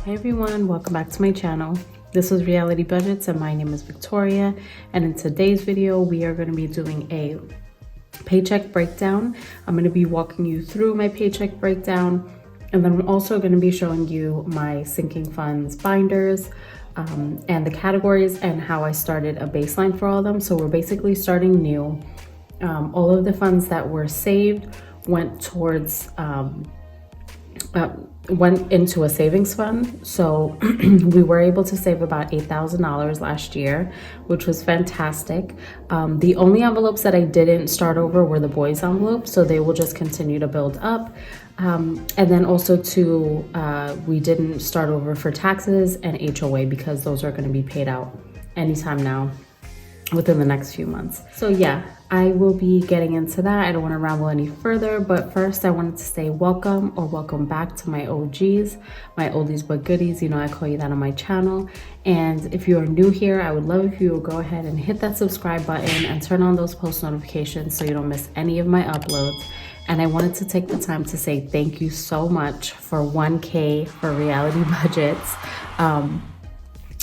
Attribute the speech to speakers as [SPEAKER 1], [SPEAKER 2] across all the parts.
[SPEAKER 1] Hey everyone, welcome back to my channel. This is Reality Budgets and my name is Victoria, and in today's video we are going to be doing a paycheck breakdown. I'm going to be walking you through my paycheck breakdown, and then I'm also going to be showing you my sinking funds binders and the categories and how I started a baseline for all of them. So we're basically starting new. All of the funds that were saved went towards went into a savings fund. So we were able to save about $8,000 last year, which was fantastic. The only envelopes that I didn't start over were the boys envelopes, so they will just continue to build up. And then also too, we didn't start over for taxes and HOA because those are going to be paid out anytime now within the next few months. So yeah, I will be getting into that. I don't want to ramble any further, but first I wanted to say welcome or welcome back to my OGs, my oldies but goodies. You know, I call you that on my channel. And if you are new here, I would love if you would go ahead and hit that subscribe button and turn on those post notifications so you don't miss any of my uploads. And I wanted to take the time to say thank you so much for 1K for Reality Budgets.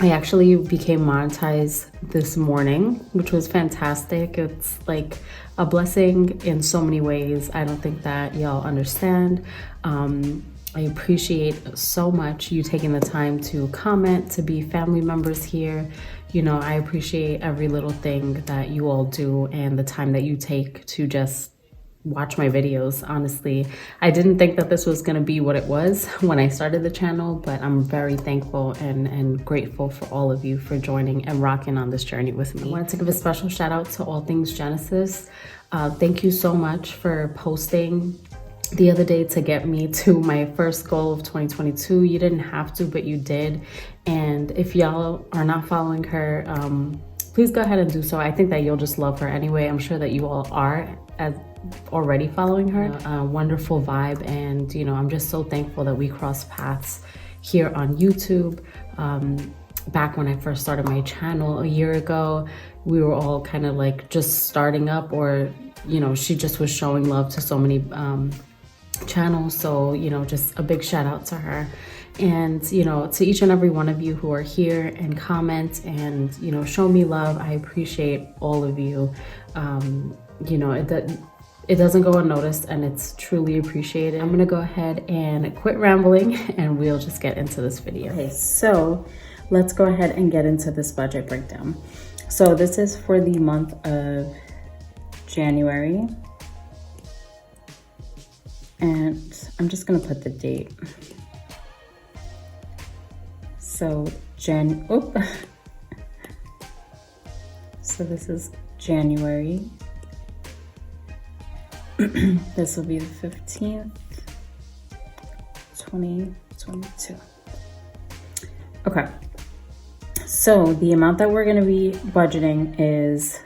[SPEAKER 1] I actually became monetized this morning, which was fantastic. It's like a blessing in so many ways. I don't think that y'all understand. I appreciate so much you taking the time to comment, to be family members here. You know, I appreciate every little thing that you all do and the time that you take to just watch my videos. Honestly, I didn't think that this was going to be what it was when I started the channel, but I'm very thankful and grateful for all of you for joining and rocking on this journey with me. I wanted to give a special shout out to all Thingz Jenesis. Thank you so much for posting the other day to get me to my first goal of 2022. You didn't have to, but you did. And if y'all are not following her, please go ahead and do so. I think that you'll just love her anyway. I'm sure that you all are already following her. Wonderful vibe, and you know, I'm just so thankful that we crossed paths here on YouTube. Back when I first started my channel a year ago, we were all kind of like just starting up, or you know, she just was showing love to so many channels. So you know, just a big shout out to her. And you know, to each and every one of you who are here and comment and you know, show me love, I appreciate all of you. You know, it doesn't go unnoticed, and it's truly appreciated. I'm gonna go ahead and quit rambling and we'll just get into this video. Okay, so let's go ahead and get into this budget breakdown. So this is for the month of January, and I'm just gonna put the date. So so this is January. This will be the 15th, 2022. Okay, so the amount that we're going to be budgeting is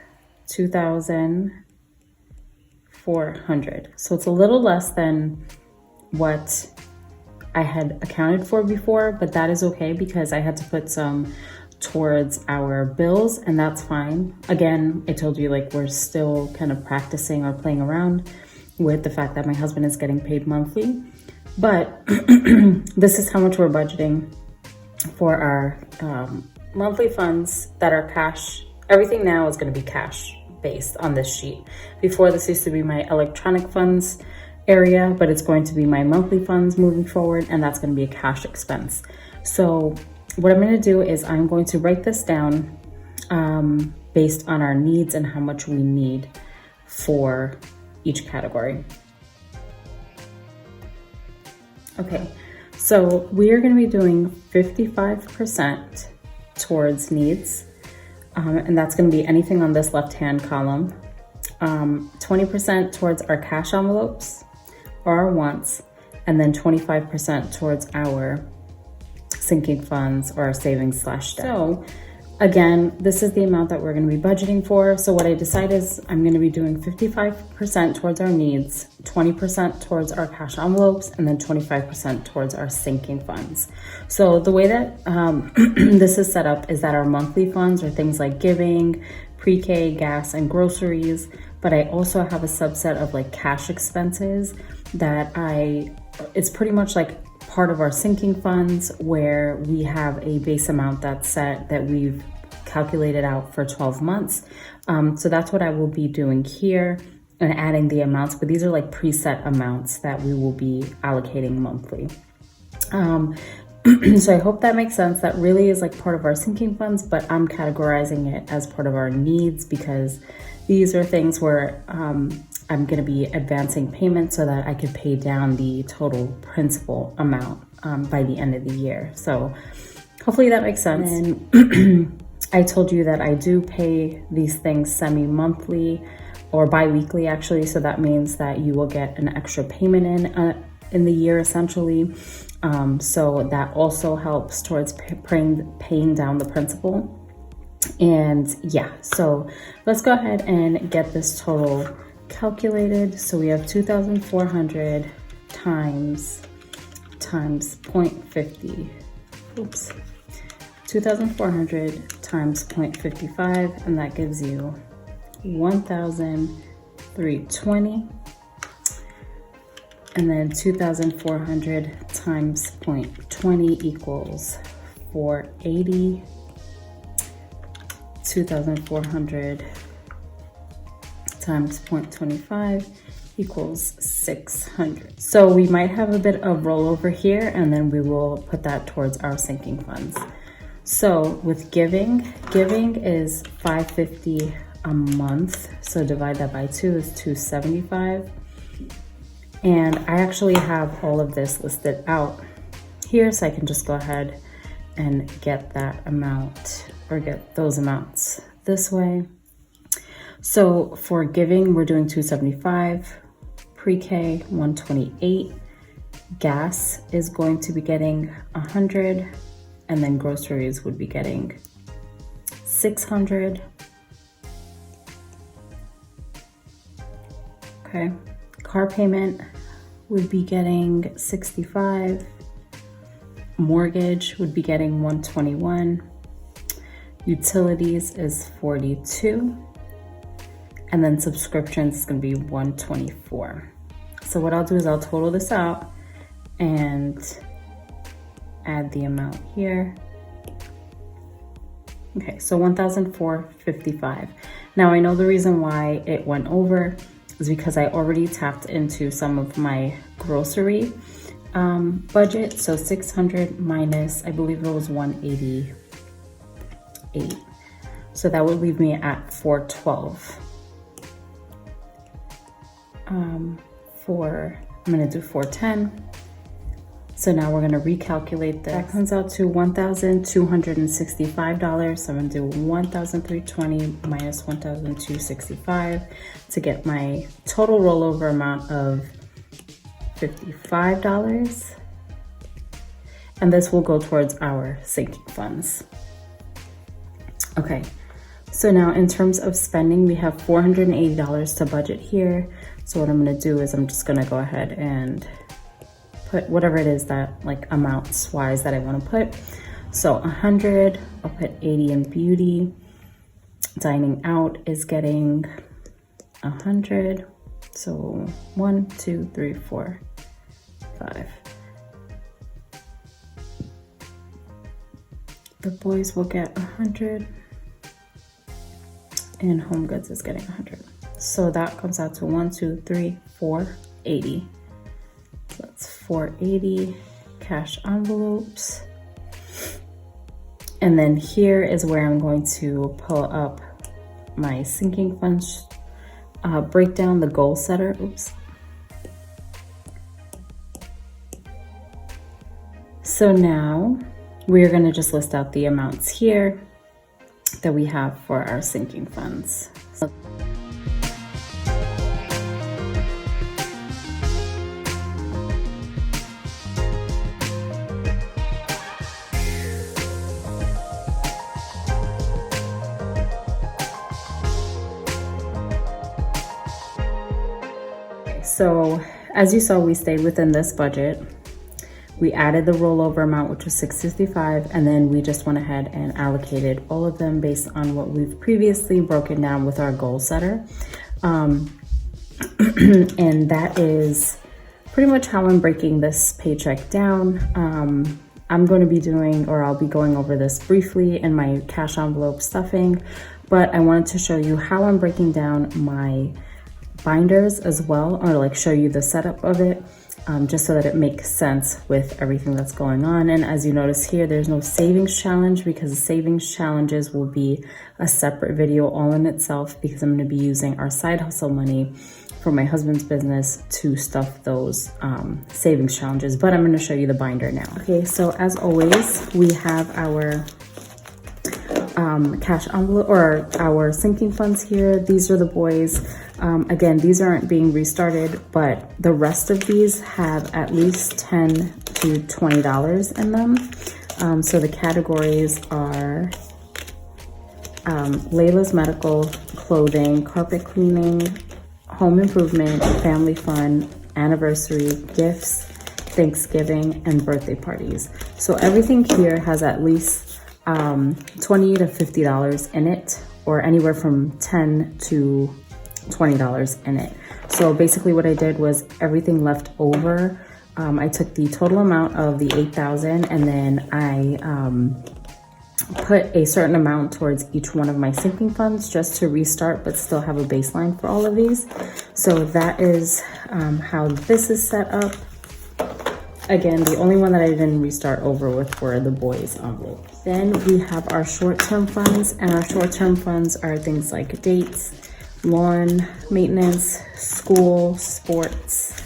[SPEAKER 1] $2,400. So it's a little less than what I had accounted for before, but that is okay because I had to put some towards our bills, and that's fine. Again, I told you, like, we're still kind of practicing or playing around with the fact that my husband is getting paid monthly, but this is how much we're budgeting for our monthly funds that are cash. Everything now is going to be cash based on this sheet. Before, this used to be my electronic funds area, but it's going to be my monthly funds moving forward, and that's going to be a cash expense. So what I'm going to do is I'm going to write this down based on our needs and how much we need for each category. Okay, so we are going to be doing 55% towards needs, and that's going to be anything on this left-hand column. 20% towards our cash envelopes or our wants, and then 25% towards our sinking funds or our savings / debt. So again, this is the amount that we're going to be budgeting for. So what I decided is I'm going to be doing 55% towards our needs, 20% towards our cash envelopes, and then 25% towards our sinking funds. So the way that this is set up is that our monthly funds are things like giving, pre-K, gas, and groceries, but I also have a subset of like cash expenses that it's pretty much like part of our sinking funds where we have a base amount that's set that we've calculated out for 12 months. So that's what I will be doing here and adding the amounts, but these are like preset amounts that we will be allocating monthly. So I hope that makes sense. That really is like part of our sinking funds, but I'm categorizing it as part of our needs because these are things where I'm going to be advancing payments so that I could pay down the total principal amount by the end of the year. So hopefully that makes sense. And I told you that I do pay these things semi-monthly or bi-weekly actually. So that means that you will get an extra payment in the year essentially. So that also helps towards paying down the principal. And yeah, so let's go ahead and get this total calculated. So we have 2,400 times 0.50. Oops. 2,400 times 0.55, and that gives you 1,320. And then 2,400 times 0.20 equals 480. 2,400 times 0.25 equals 600. So we might have a bit of rollover here, and then we will put that towards our sinking funds. So with giving is $550 a month. So divide that by 2 is $275. And I actually have all of this listed out here, so I can just go ahead and get that amount or get those amounts this way. So for giving, we're doing $275, pre-K 128, gas is going to be getting 100, and then groceries would be getting 600. Okay, car payment would be getting 65. Mortgage would be getting 121. Utilities is 42. And then subscriptions is going to be 124. So what I'll do is I'll total this out and add the amount here. Okay, so 1,455. Now I know the reason why it went over is because I already tapped into some of my grocery budget. So 600 minus, I believe it was 188. So that would leave me at 412. I'm gonna do 410. So now we're gonna recalculate this. That comes out to $1,265. So I'm gonna do 1,320 minus 1,265 to get my total rollover amount of $55. And this will go towards our sinking funds. Okay, so now in terms of spending, we have $480 to budget here. So what I'm gonna do is I'm just gonna go ahead and put whatever it is that like amounts wise that I wanna put. So 100, I'll put 80 in beauty. Dining out is getting 100. So 1, 2, 3, 4, 5. The boys will get 100. And home goods is getting 100. So that comes out to 1, 2, 3, 480. So that's 480 cash envelopes. And then here is where I'm going to pull up my sinking funds breakdown, the goal setter. Oops. So now we're going to just list out the amounts here that we have for our sinking funds. So as you saw, we stayed within this budget. We added the rollover amount, which was $665, and then we just went ahead and allocated all of them based on what we've previously broken down with our goal setter. And that is pretty much how I'm breaking this paycheck down. I'm going to be doing, or I'll be going over this briefly in my cash envelope stuffing, but I wanted to show you how I'm breaking down my binders as well, or like show you the setup of it, just so that it makes sense with everything that's going on. And as you notice here, there's no savings challenge, because the savings challenges will be a separate video all in itself, because I'm going to be using our side hustle money for my husband's business to stuff those savings challenges. But I'm going to show you the binder now. Okay, so as always, we have our cash envelope, or our sinking funds here. These are the boys. Again, these aren't being restarted, but the rest of these have at least $10 to $20 in them. So the categories are Layla's medical, clothing, carpet cleaning, home improvement, family fun, anniversary, gifts, Thanksgiving, and birthday parties. So everything here has at least $20 to $50 in it, or anywhere from $10 to $20 in it. So basically what I did was everything left over, I took the total amount of the $8,000, and then I put a certain amount towards each one of my sinking funds, just to restart but still have a baseline for all of these. So that is how this is set up. Again, the only one that I didn't restart over with were the boys' envelopes. Then we have our short-term funds, and our short-term funds are things like dates, lawn maintenance, school, sports,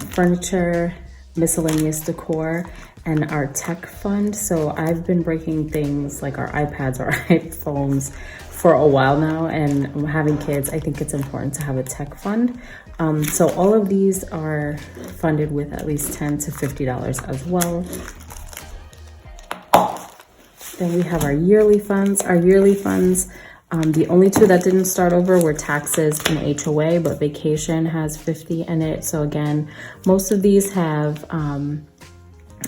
[SPEAKER 1] furniture, miscellaneous decor, and our tech fund. So I've been breaking things like our iPads or iPhones for a while now, and having kids, I think it's important to have a tech fund. So all of these are funded with at least $10 to $50 as well. Then we have our yearly funds. Our yearly funds, the only two that didn't start over were taxes and HOA, but vacation has 50 in it. So again, most of these have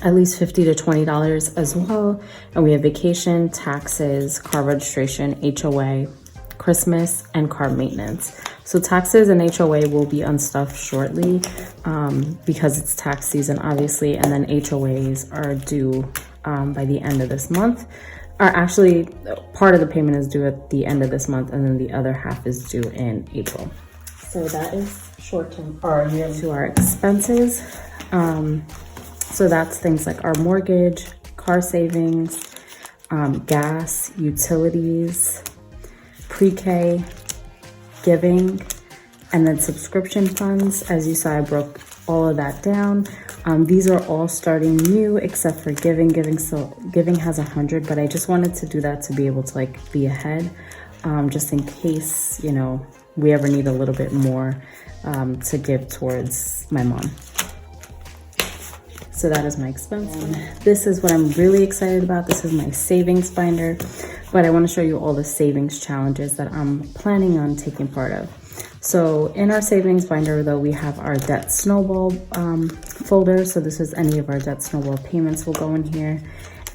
[SPEAKER 1] at least $50 to $20 as well. And we have vacation, taxes, car registration, HOA, Christmas, and car maintenance. So taxes and HOA will be unstuffed shortly because it's tax season, obviously, and then HOAs are due by the end of this month. Actually, part of the payment is due at the end of this month, and then the other half is due in April. So that is short-term, or yearly. To our expenses. So that's things like our mortgage, car savings, gas, utilities, pre-K, giving, and then subscription funds. As you saw, I broke all of that down. These are all starting new except for giving. Giving has 100, but I just wanted to do that to be able to like be ahead, just in case, you know, we ever need a little bit more to give towards my mom. So that is my expense. This is what I'm really excited about. This is my savings binder, but I want to show you all the savings challenges that I'm planning on taking part of. So in our savings binder, though, we have our debt snowball folder. So this is any of our debt snowball payments will go in here.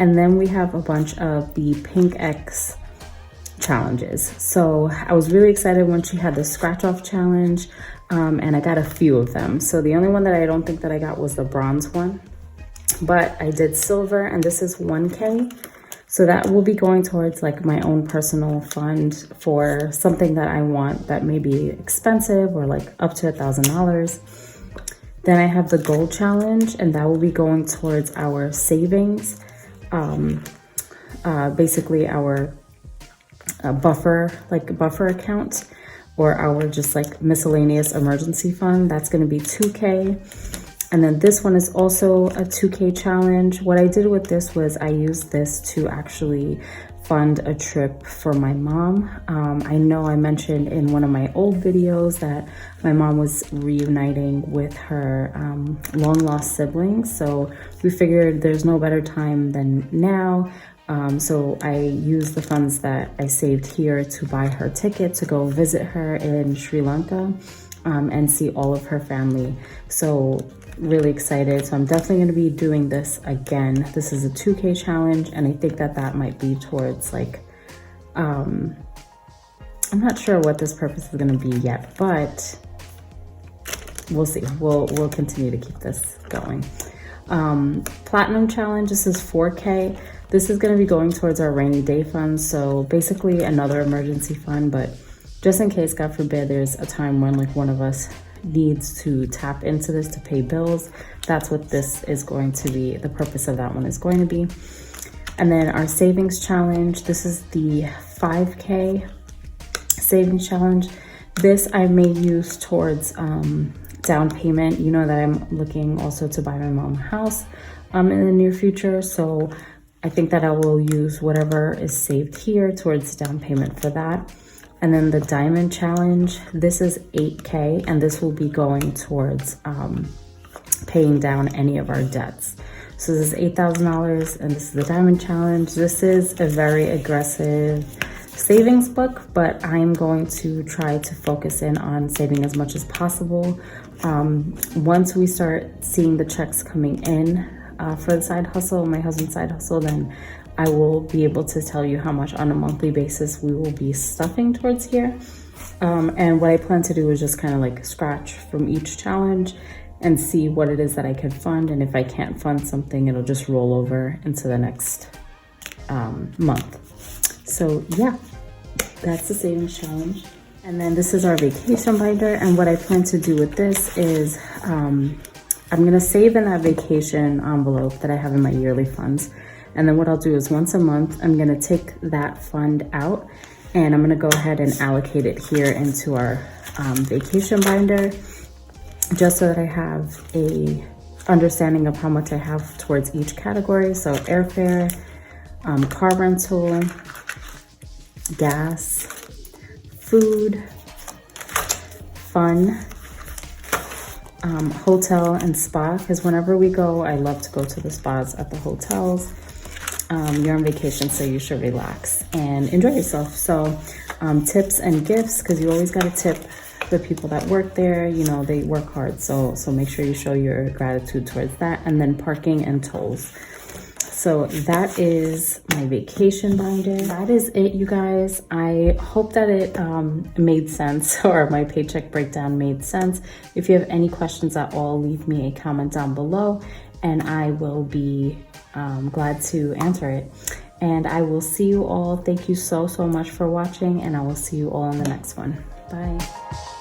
[SPEAKER 1] And then we have a bunch of the Pink X challenges. So I was really excited when she had the scratch off challenge, and I got a few of them. So the only one that I don't think that I got was the bronze one, but I did silver, and this is 1K. So that will be going towards like my own personal fund for something that I want that may be expensive, or like up to $1,000. Then I have the gold challenge, and that will be going towards our savings, basically our buffer account, or our just like miscellaneous emergency fund. That's going to be 2K. And then this one is also a 2K challenge. What I did with this was I used this to actually fund a trip for my mom. I know I mentioned in one of my old videos that my mom was reuniting with her long lost siblings. So we figured there's no better time than now. So I used the funds that I saved here to buy her ticket to go visit her in Sri Lanka and see all of her family. So really excited. So I'm definitely going to be doing this again. This is a 2K challenge, and I think that that might be towards like, I'm not sure what this purpose is going to be yet, but we'll see. We'll continue to keep this going. Platinum challenge, this is 4K. This is going to be going towards our rainy day fund. So basically another emergency fund, but just in case, God forbid, there's a time when like one of us needs to tap into this to pay bills. That's what this is going to be. The purpose of that one is going to be. And then our savings challenge, this is the 5K savings challenge. This I may use towards down payment. You know that I'm looking also to buy my mom a house in the near future. So I think that I will use whatever is saved here towards down payment for that. And then the diamond challenge, this is 8K, and this will be going towards paying down any of our debts. So this is $8,000, and this is the diamond challenge. This is a very aggressive savings book, but I'm going to try to focus in on saving as much as possible. Once we start seeing the checks coming in for the side hustle, my husband's side hustle, then I will be able to tell you how much on a monthly basis we will be stuffing towards here. And what I plan to do is just kind of like scratch from each challenge and see what it is that I could fund. And if I can't fund something, it'll just roll over into the next month. So yeah, that's the savings challenge. And then this is our vacation binder. And what I plan to do with this is I'm gonna save in that vacation envelope that I have in my yearly funds. And then what I'll do is once a month, I'm gonna take that fund out and I'm gonna go ahead and allocate it here into our vacation binder, just so that I have a understanding of how much I have towards each category. So airfare, car rental, gas, food, fun, hotel and spa, because whenever we go, I love to go to the spas at the hotels. You're on vacation, so you should relax and enjoy yourself. So tips and gifts, because you always got to tip the people that work there. You know, they work hard, so make sure you show your gratitude towards that. And then parking and tolls. So that is my vacation binder. That is it, you guys. I hope that it made sense, or my paycheck breakdown made sense. If you have any questions at all, leave me a comment down below and I will be glad to answer it. And I will see you all. Thank you so much for watching, and I will see you all in the next one. Bye.